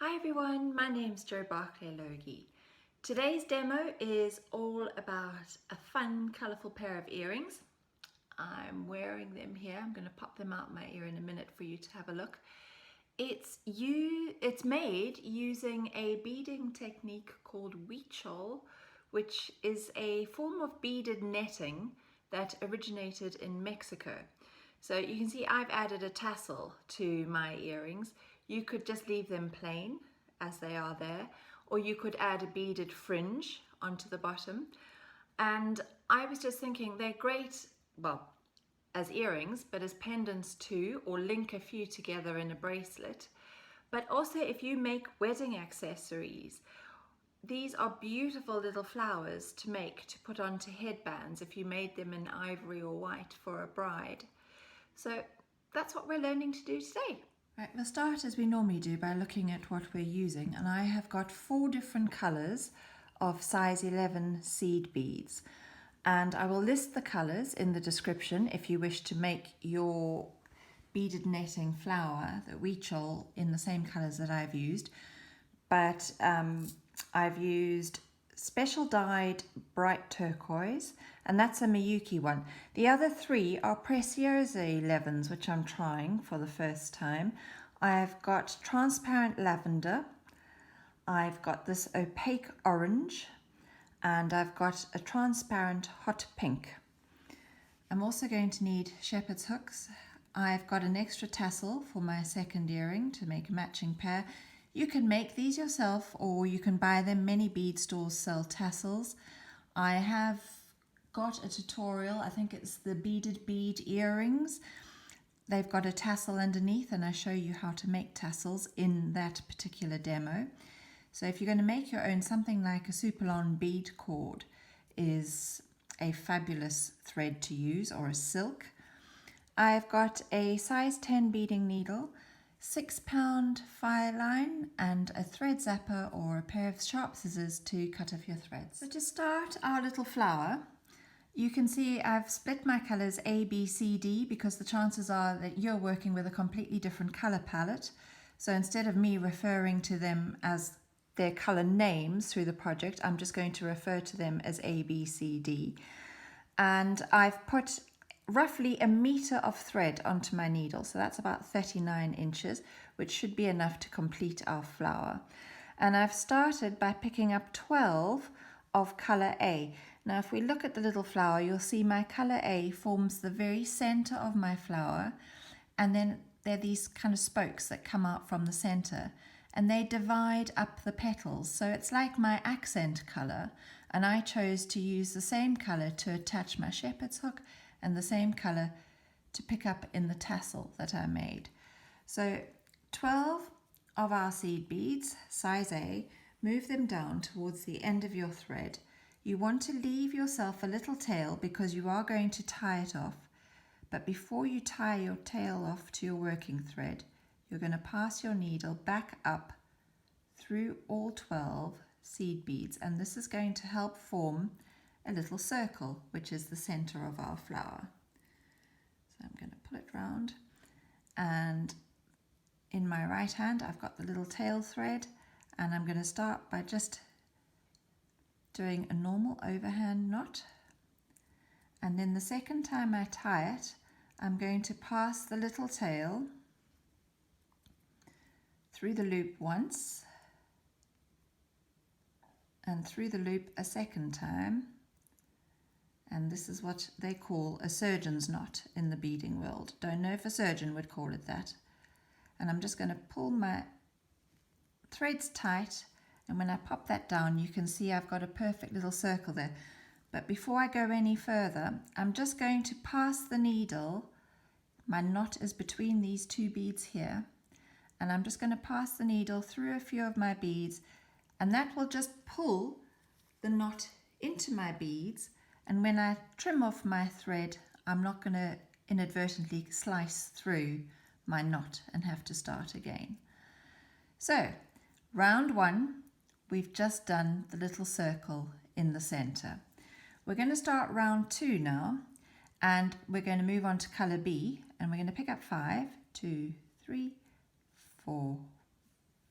Hi everyone, my name's Barclay Loggie. Today's demo is all about a fun, colourful pair of earrings. I'm wearing them here. I'm going to pop them out my ear in a minute for you to have a look. It's made using a beading technique called Huichol, which is a form of beaded netting that originated in Mexico. So you can see I've added a tassel to my earrings. You could just leave them plain as they are there, or you could add a beaded fringe onto the bottom. And I was just thinking they're great, well, as earrings, but as pendants too, or link a few together in a bracelet. But also if you make wedding accessories, these are beautiful little flowers to make, to put onto headbands if you made them in ivory or white for a bride. So that's what we're learning to do today. Right, we'll start as we normally do by looking at what we're using, and I have got 4 different colours of size 11 seed beads, and I will list the colours in the description if you wish to make your beaded netting flower, the Huichol, in the same colours that I've used. But I've used special dyed bright turquoise, and that's a Miyuki one. The other 3 are Preciosa 11s, which I'm trying for the first time. I've got transparent lavender, I've got this opaque orange, and I've got a transparent hot pink. I'm also going to need shepherd's hooks. I've got an extra tassel for my second earring to make a matching pair. You can make these yourself, or you can buy them. Many bead stores sell tassels. I have got a tutorial, I think it's the Beaded bead earrings. They've got a tassel underneath, and I show you how to make tassels in that particular demo. So if you're going to make your own, something like a super long bead cord is a fabulous thread to use, or a silk. I've got a size 10 beading needle, 6-pound file line, and a thread zapper or a pair of sharp scissors to cut off your threads. So to start our little flower, you can see I've split my colours A, B, C, D, because the chances are that you're working with a completely different colour palette. So instead of me referring to them as their colour names through the project, I'm just going to refer to them as A, B, C, D. And I've put roughly 1 meter of thread onto my needle, so that's about 39 inches, which should be enough to complete our flower. And I've started by picking up 12 of colour A. Now if we look at the little flower, you'll see my colour A forms the very center of my flower, and then there are these kind of spokes that come out from the center, and they divide up the petals, so it's like my accent colour. And I chose to use the same colour to attach my shepherd's hook, and the same colour to pick up in the tassel that I made. So 12 of our seed beads, size A, move them down towards the end of your thread. You want to leave yourself a little tail because you are going to tie it off. But before you tie your tail off to your working thread, you're going to pass your needle back up through all 12 seed beads, and this is going to help form a little circle, which is the center of our flower. So I'm going to pull it round, and in my right hand I've got the little tail thread, and I'm going to start by just doing a normal overhand knot, and then the second time I tie it, I'm going to pass the little tail through the loop once and through the loop a second time. And this is what they call a surgeon's knot in the beading world. Don't know if a surgeon would call it that. And I'm just going to pull my threads tight, and when I pop that down, you can see I've got a perfect little circle there. But before I go any further, I'm just going to pass the needle. My knot is between these 2 beads here, and I'm just going to pass the needle through a few of my beads, and that will just pull the knot into my beads. And when I trim off my thread, I'm not going to inadvertently slice through my knot and have to start again. So, round 1, we've just done the little circle in the center. We're going to start round 2 now, and we're going to move on to colour B, and we're going to pick up 5, 2, 3, 4,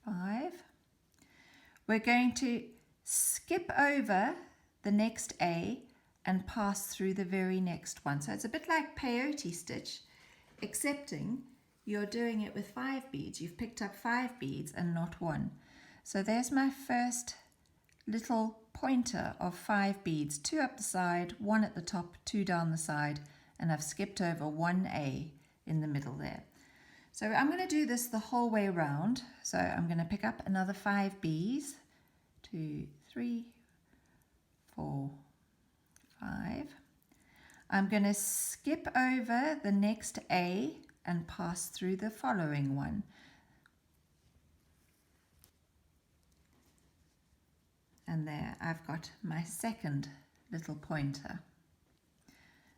5. we're going to skip over the next A and pass through the very next one. So it's a bit like peyote stitch, excepting you're doing it with 5 beads. You've picked up 5 beads and not 1. So there's my first little pointer of 5 beads, 2 up the side, 1 at the top, 2 down the side, and I've skipped over 1A in the middle there. So I'm going to do this the whole way around. So I'm going to pick up another 5 beads, 2, 3, 4, 5. I'm going to skip over the next A and pass through the following one. And there I've got my second little pointer.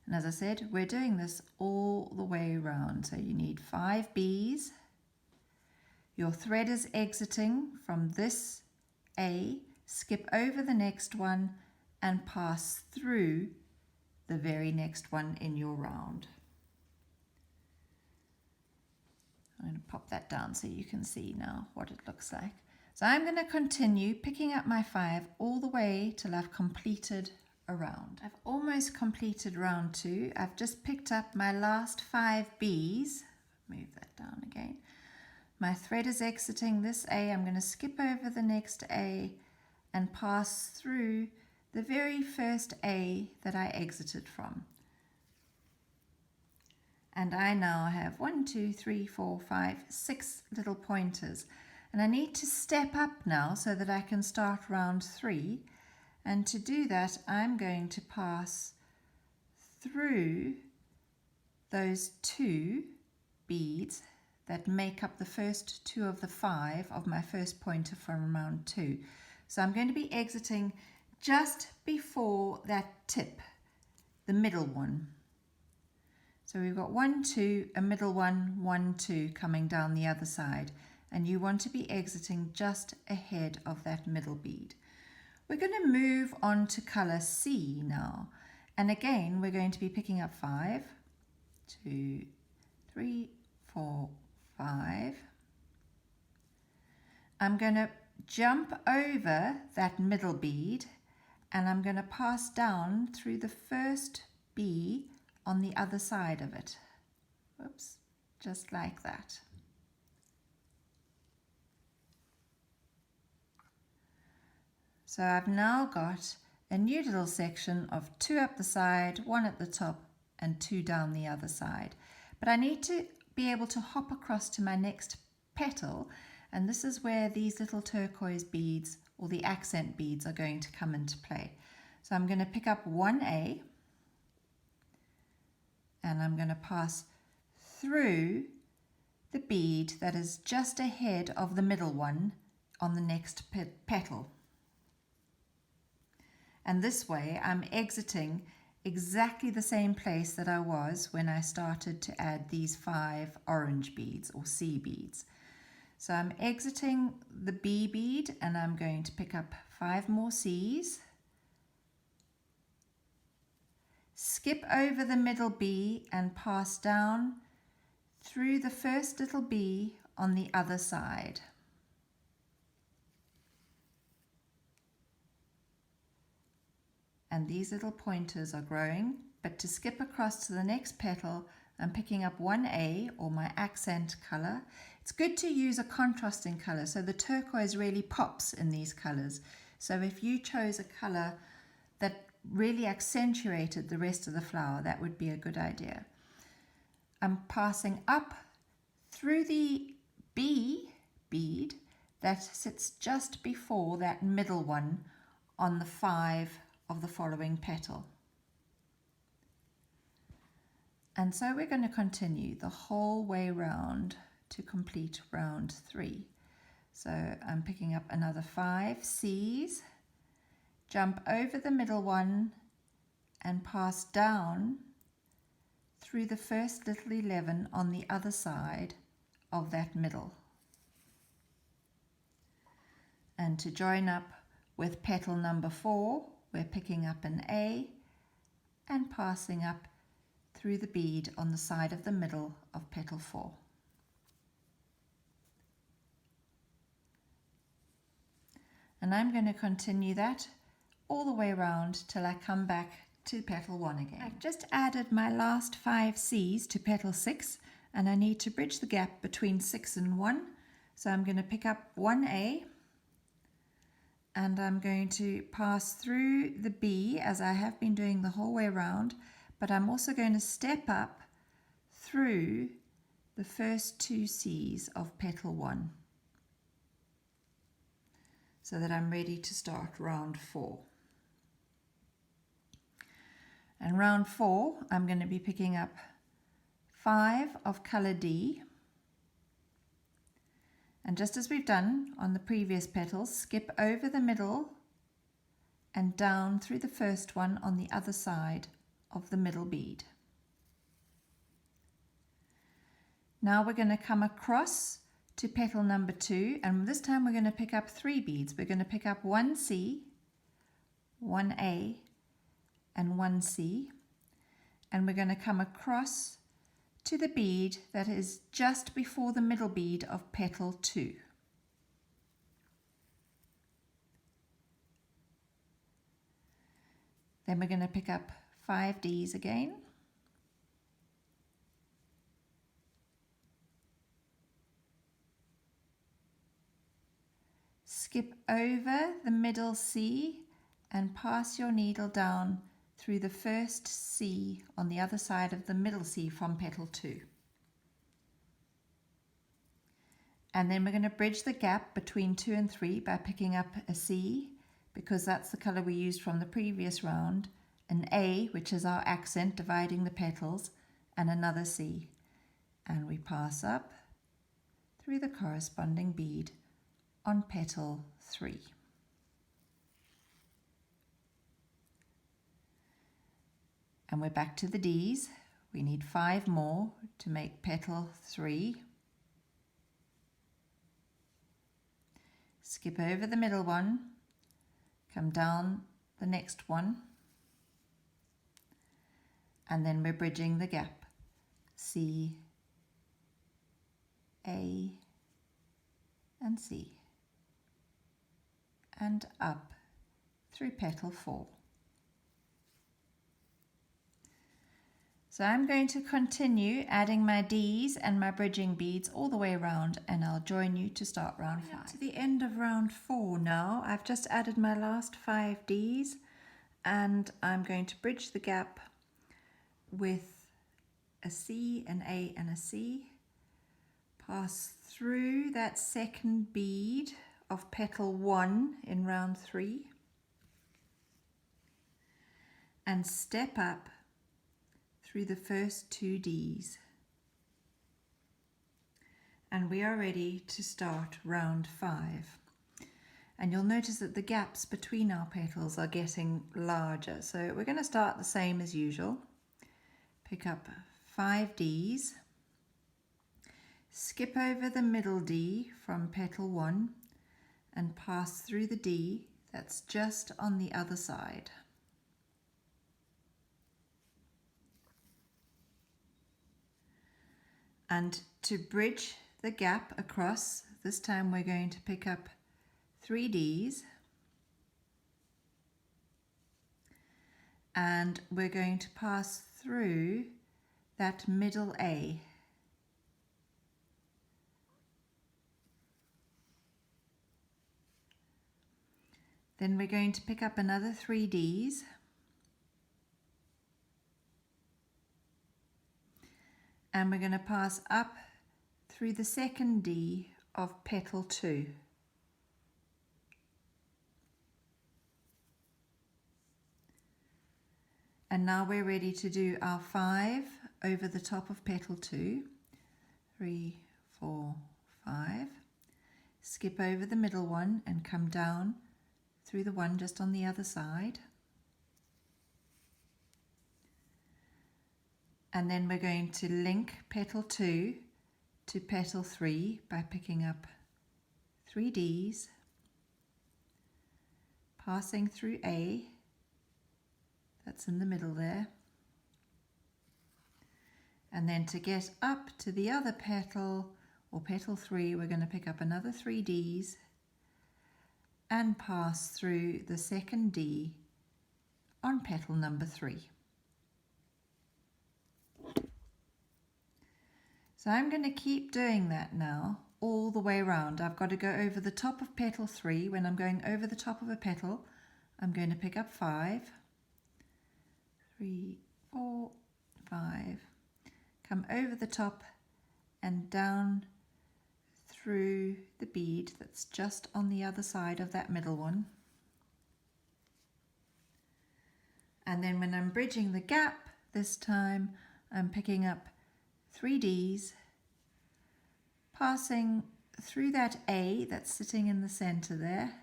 And as I said, we're doing this all the way around. So you need 5 bees. Your thread is exiting from this A, skip over the next one and pass through the very next one in your round. I'm going to pop that down so you can see now what it looks like. So I'm going to continue picking up my 5 all the way till I've completed a round. I've almost completed round 2. I've just picked up my last 5 bees. Move that down again. My thread is exiting this A. I'm going to skip over the next A and pass through the very first A that I exited from. And I now have 1, 2, 3, 4, 5, 6 little pointers. And I need to step up now so that I can start round 3. And to do that, I'm going to pass through those 2 beads that make up the first 2 of the 5 of my first pointer from round 2. So I'm going to be exiting just before that tip, the middle one. So we've got 1, 2, a middle one, 1, 2 coming down the other side. And you want to be exiting just ahead of that middle bead. We're going to move on to colour C now. And again, we're going to be picking up 5, 2, 3, 4, 5. I'm going to jump over that middle bead and I'm going to pass down through the first B on the other side of it. Whoops, just like that. So I've now got a new little section of 2 up the side, 1 at the top and 2 down the other side. But I need to be able to hop across to my next petal, and this is where these little turquoise beads or the accent beads are going to come into play. So I'm going to pick up 1A and I'm going to pass through the bead that is just ahead of the middle one on the next petal. And this way I'm exiting exactly the same place that I was when I started to add these 5 orange beads or C beads. So I'm exiting the B bead and I'm going to pick up 5 more C's, skip over the middle B and pass down through the first little B on the other side. And these little pointers are growing, but to skip across to the next petal, I'm picking up 1A or my accent color. It's good to use a contrasting color so the turquoise really pops in these colors. So if you chose a color that really accentuated the rest of the flower, that would be a good idea. I'm passing up through the B bead that sits just before that middle one on the 5 of the following petal. And so we're going to continue the whole way round to complete round 3. So I'm picking up another 5 C's, jump over the middle one and pass down through the first little 11 on the other side of that middle. And to join up with petal number 4, we're picking up an A and passing up through the bead on the side of the middle of petal 4. And I'm going to continue that all the way around till I come back to petal 1 again. I've just added my last 5 C's to petal 6, and I need to bridge the gap between 6 and 1. So I'm going to pick up 1A, and I'm going to pass through the B as I have been doing the whole way around, but I'm also going to step up through the first 2 C's of petal 1, so that I'm ready to start round 4. And round 4, I'm going to be picking up 5 of colour D, and just as we've done on the previous petals, skip over the middle and down through the first one on the other side of the middle bead. Now we're going to come across to petal number 2, and this time we're going to pick up 3 beads. We're going to pick up 1 C, 1 A, and 1 C, and we're going to come across to the bead that is just before the middle bead of petal 2. Then we're going to pick up 5 Ds again. Skip over the middle C and pass your needle down through the first C on the other side of the middle C from petal 2. And then we're going to bridge the gap between 2 and 3 by picking up a C, because that's the colour we used from the previous round, an A, which is our accent dividing the petals, and another C. And we pass up through the corresponding bead on petal 3. And we're back to the D's. We need 5 more to make petal 3. Skip over the middle one, come down the next one, and then we're bridging the gap. C, A, and C, and up through petal 4. So I'm going to continue adding my D's and my bridging beads all the way around, and I'll join you to start round 5. To the end of round 4 now. I've just added my last 5 D's, and I'm going to bridge the gap with a C, an A, and a C. Pass through that second bead of petal 1 in round 3, and step up through the first 2 D's, and we are ready to start round 5. And you'll notice that the gaps between our petals are getting larger, so we're going to start the same as usual. Pick up 5 D's, skip over the middle D from petal 1 and pass through the D that's just on the other side. And to bridge the gap across, this time we're going to pick up 3 D's, and we're going to pass through that middle A. Then we're going to pick up another 3 D's, and we're going to pass up through the second D of petal 2. And now we're ready to do our 5 over the top of petal 2. 3, 4, 5. Skip over the middle one and come down through the one just on the other side. And then we're going to link petal 2 to petal 3 by picking up 3 D's, passing through A, that's in the middle there, and then to get up to the other petal, or petal 3, we're going to pick up another 3 D's, and pass through the second D on petal number 3. So I'm going to keep doing that now all the way around. I've got to go over the top of petal 3. When I'm going over the top of a petal, I'm going to pick up 5, 3, 4, 5, come over the top and down through the bead that's just on the other side of that middle one. And then when I'm bridging the gap this time, I'm picking up 3 Ds, passing through that A that's sitting in the center there,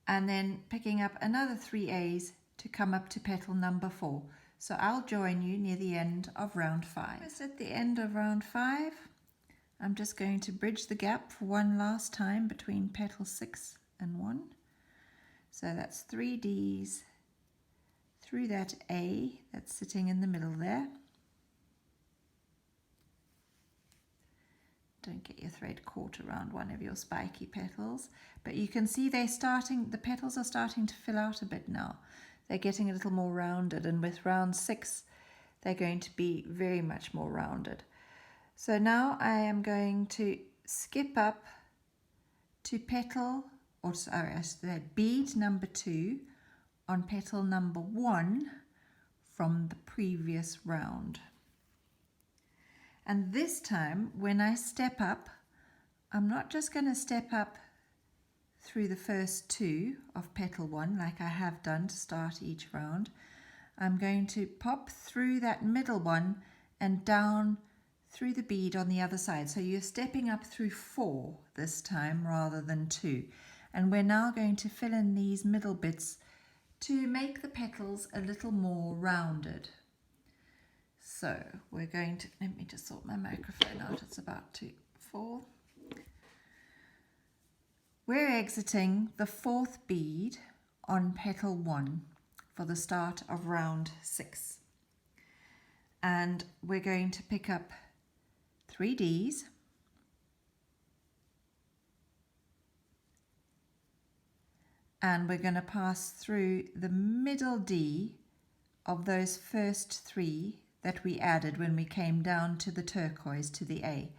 and then picking up another 3 A's to come up to petal number 4. So I'll join you near the end of round 5. Just at the end of round 5, I'm just going to bridge the gap for one last time between petal 6 and 1. So that's 3 Ds through that A that's sitting in the middle there. Don't get your thread caught around one of your spiky petals. But you can see the petals are starting to fill out a bit now. They're getting a little more rounded, and with round 6 they're going to be very much more rounded. So now I am going to skip up to bead number 2 on petal number 1 from the previous round. And this time when I step up, I'm not just going to step up through the first 2 of petal 1 like I have done to start each round. I'm going to pop through that middle one and down through the bead on the other side. So you're stepping up through 4 this time rather than 2. And we're now going to fill in these middle bits to make the petals a little more rounded. So we're going to, let me just sort my microphone out, it's about to fall. We're exiting the 4th bead on petal 1 for the start of round 6. And we're going to pick up 3 Ds, and we're going to pass through the middle D of those first 3 that we added when we came down to the turquoise, to the A.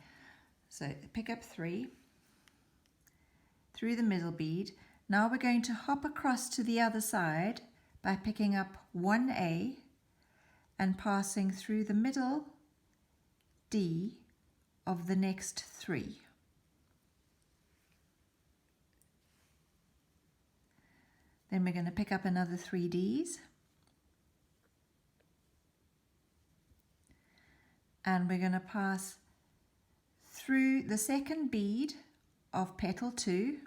So pick up 3 through the middle bead. Now we're going to hop across to the other side by picking up 1A and passing through the middle D of the next 3. Then we're going to pick up another 3 Ds, and we're going to pass through the second bead of petal 2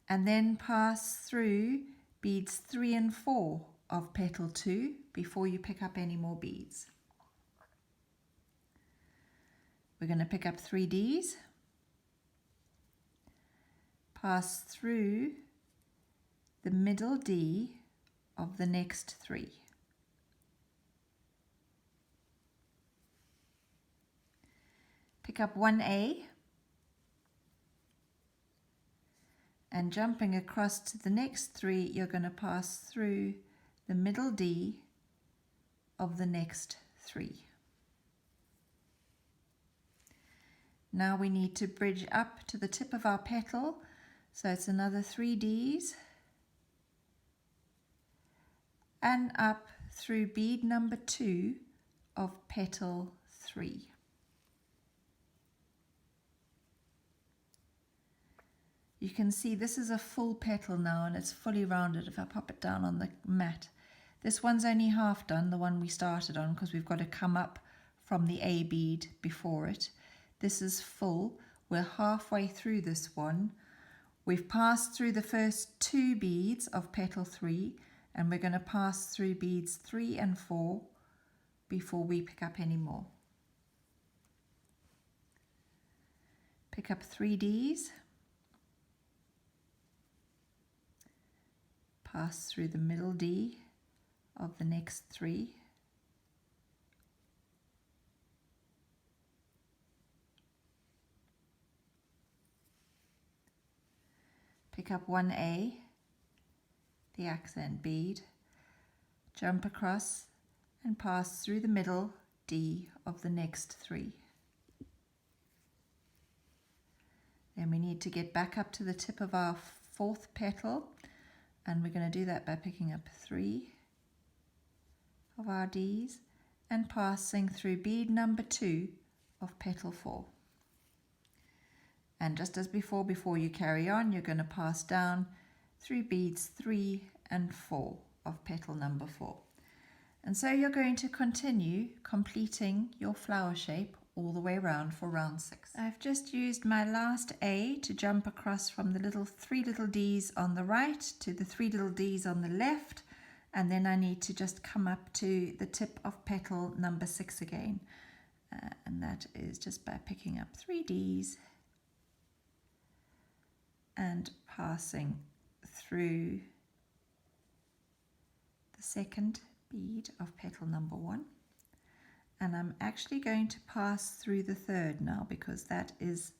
and then pass through beads 3 and 4 of petal 2 before you pick up any more beads. We're going to pick up 3 Ds, pass through the middle D of the next 3. Pick up 1A and jumping across to the next 3, you're going to pass through the middle D of the next 3. Now we need to bridge up to the tip of our petal, so it's another 3 Ds and up through bead number 2 of petal 3. You can see this is a full petal now and it's fully rounded if I pop it down on the mat. This one's only half done, the one we started on, because we've got to come up from the A bead before it. This is full. We're halfway through this one. We've passed through the first 2 beads of petal 3 and we're going to pass through beads 3 and 4 before we pick up any more. Pick up 3 Ds, pass through the middle D of the next 3. Pick up 1A, the accent bead, jump across and pass through the middle D of the next 3. Then we need to get back up to the tip of our 4th petal, and we're going to do that by picking up 3 of our Ds and passing through bead number 2 of petal 4. And just as before you carry on, you're going to pass down through beads 3 and 4 of petal number 4. And so you're going to continue completing your flower shape all the way around for round 6. I've just used my last A to jump across from the 3 little Ds on the right to the 3 little Ds on the left, and then I need to just come up to the tip of petal number 6 again, and that is just by picking up 3 Ds and passing through the 2nd bead of petal number 1. And I'm actually going to pass through the 3rd now, because that is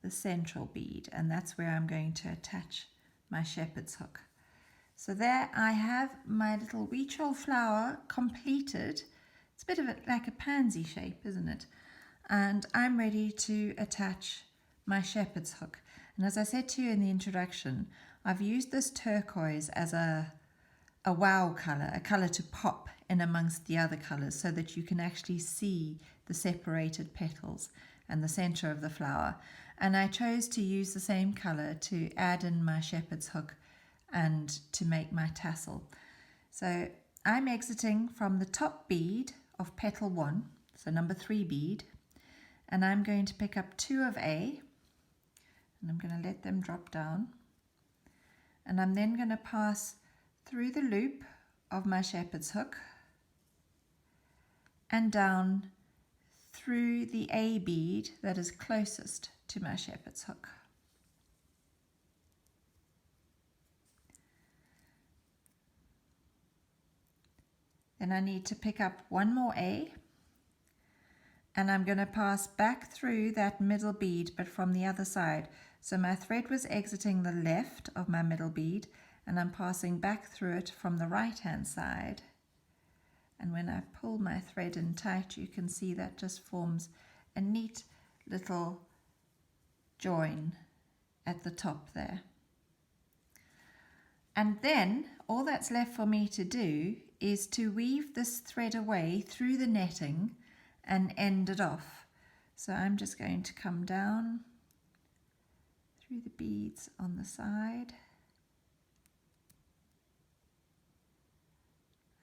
the central bead, and that's where I'm going to attach my shepherd's hook. So there I have my little Huichol flower completed. It's a bit of like a pansy shape, isn't it? And I'm ready to attach my shepherd's hook. And as I said to you in the introduction, I've used this turquoise as a wow colour, a colour to pop in amongst the other colours, so that you can actually see the separated petals and the centre of the flower. And I chose to use the same colour to add in my shepherd's hook and to make my tassel. So I'm exiting from the top bead of petal 1, so number 3 bead, and I'm going to pick up 2 of A, and I'm going to let them drop down, and I'm then going to pass through the loop of my shepherd's hook and down through the A bead that is closest to my shepherd's hook. Then I need to pick up 1 more A, and I'm going to pass back through that middle bead, but from the other side. So my thread was exiting the left of my middle bead, and I'm passing back through it from the right hand side. And when I pull my thread in tight, you can see that just forms a neat little join at the top there. And then all that's left for me to do is to weave this thread away through the netting and end it off. So I'm just going to come down through the beads on the side.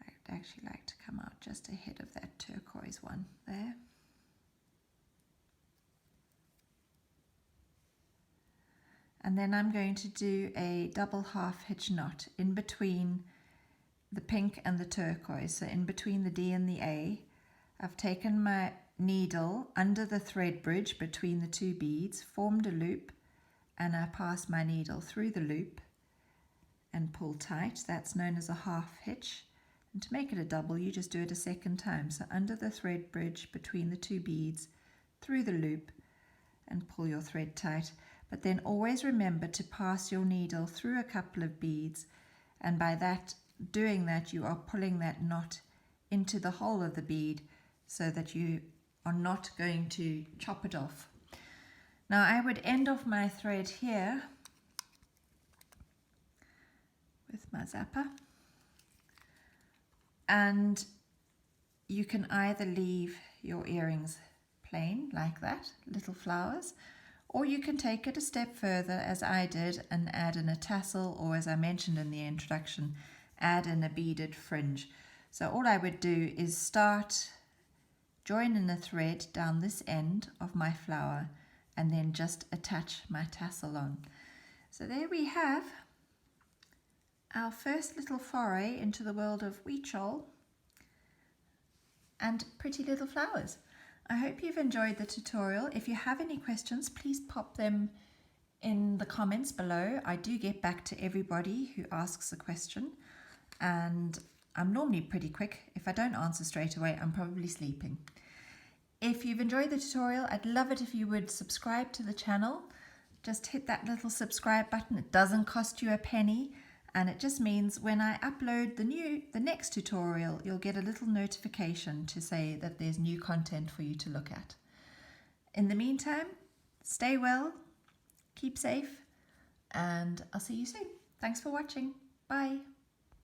I'd actually like to come out just ahead of that turquoise one there. And then I'm going to do a double half hitch knot in between the pink and the turquoise, so in between the D and the A. I've taken my needle under the thread bridge between the 2 beads, formed a loop, and I pass my needle through the loop and pull tight. That's known as a half hitch. And to make it a double, you just do it a second time. So under the thread bridge between the 2 beads, through the loop, and pull your thread tight. But then always remember to pass your needle through a couple of beads, and by doing that you are pulling that knot into the hole of the bead, so that you are not going to chop it off. Now I would end off my thread here with my zapper, and you can either leave your earrings plain like that, little flowers, or you can take it a step further as I did and add in a tassel, or as I mentioned in the introduction, add in a beaded fringe. So all I would do is join in a thread down this end of my flower and then just attach my tassel on. So there we have our first little foray into the world of Huichol and pretty little flowers. I hope you've enjoyed the tutorial. If you have any questions, please pop them in the comments below. I do get back to everybody who asks a question, and I'm normally pretty quick. If I don't answer straight away, I'm probably sleeping. If you've enjoyed the tutorial, I'd love it if you would subscribe to the channel. Just hit that little subscribe button. It doesn't cost you a penny, and it just means when I upload the next tutorial, you'll get a little notification to say that there's new content for you to look at. In the meantime, stay well, keep safe, and I'll see you soon. Thanks for watching. Bye.